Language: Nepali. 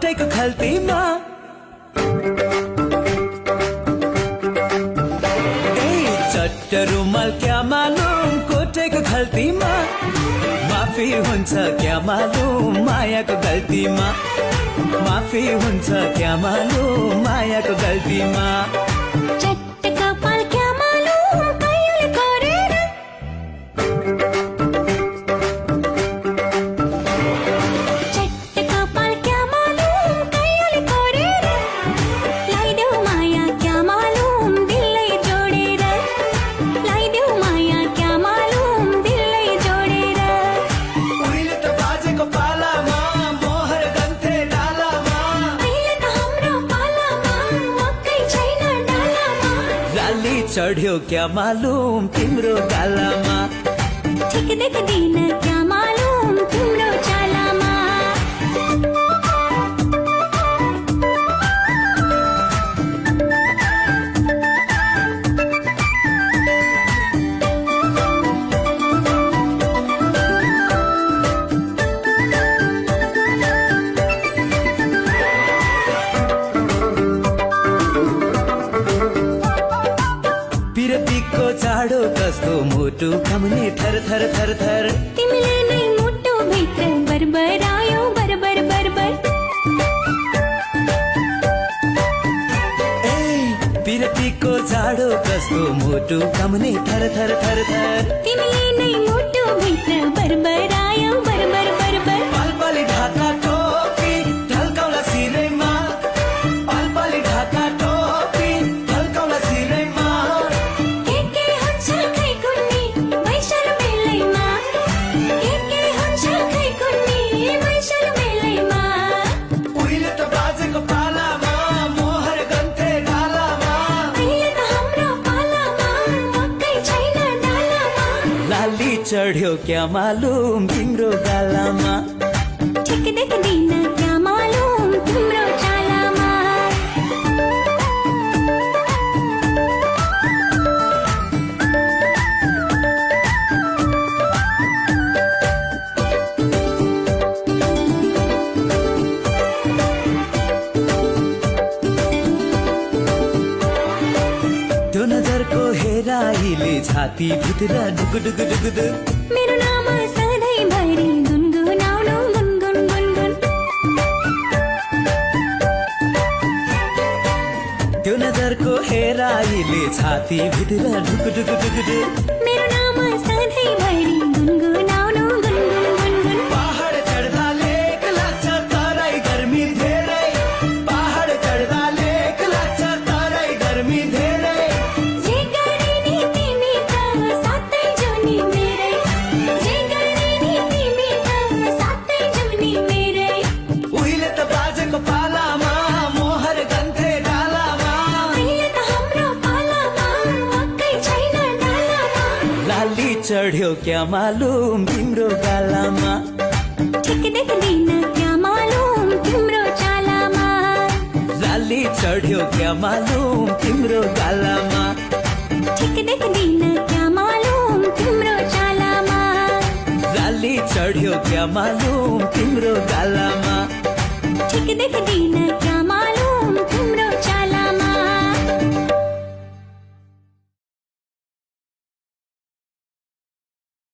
कोठेको खल्तीमा चट्ट रुमाल क्या मालुम कोठेको खल्तीमा माफी हुन्छ क्या मालुम मायाको गल्तीमा माफी हुन्छ क्या मालुम मायाको गल्तीमा चट्ट कपाल क्या मालुम कैले गरेर चट्ट कपाल क्या मालुम कैले गरेर लाइदेऊ माया क्या मालुम दिलै जोडेर लाइदेऊ माया क्या मालुम दिलै जोडेर उहिले त बाजेको पालामा मोहर गन्थे डालामा अहिले त हाम्रो पालामा मकै छैन डालामा लाली चढ्यो क्या मालुम तिम्रो गालामा ठिक देख्दिन क्या मालुम तिम्रो चालामा पिरतीको चाडो कस्तो मुटु कम्ने थर थर थर थर तिमीले नै मुटु भित्र बरबरायो बरबर बरबर पिरतीको चाडो कस्तो मुटु कम्ने थर थर थर थर तिमीले नै मुटु भित्र बरबरायो बरबर बरबर पालपाली ढाका टोपी ढल्काउला सिरैमा पालपाली ढाका टोपी ढल्काउला सिरैमा के हुन्छ खै कुन्नी वैशाल मेलैमा के हुन्छ खै कुन्नी वैशाल मेलैमा उहिले त बाजेको पालामा मोहर गन्थे डालामा अहिले त हाम्रो पालामा मकै छैन डालामा लाली चढ्यो क्या मालुम तिम्रो गालामा ठिक देख्दिन क्या मालुम तिम्रो चालामा त्यो नजरको हेराइले छाती भित्र डुगु डुगु डुगु डुगु मेरो नाम सधैँभरि गुनगुनाउनु गुनगुन गुनगुन त्यो नजरको हेराइले छाती भित्र डुगु डुगु डुगु डुगु मेरो नाम सधैँभरि गुनगुनाउनु गुनगुन गुनगुन पहाड चढ्दा लेक लाग्छ तराई गर्मी धेरै पहाड चढ्दा लेक लाग्छ तराई गर्मी धेरै जे गर्ने नि तिमी त सातै जुनी मेरै जे गर्ने नि तिमी त सातै जुनी मेरै उहिले त बाजेको पालामा मोहर गन्थे डालामा अहिले त हाम्रो पालामा मकै छैन डालामा लाली चढ्यो क्या मालुम तिम्रो गालामा ठिक देख्दिन क्या मालुम तिम्रो चालामा लाली चढ्यो क्या मालुम तिम्रो गालामा ठिक देख्दिन क्या मालुम तिम्रो चालामा लाली चढ्यो क्या मालुम तिम्रो गालामा ठिक देख्दिन क्या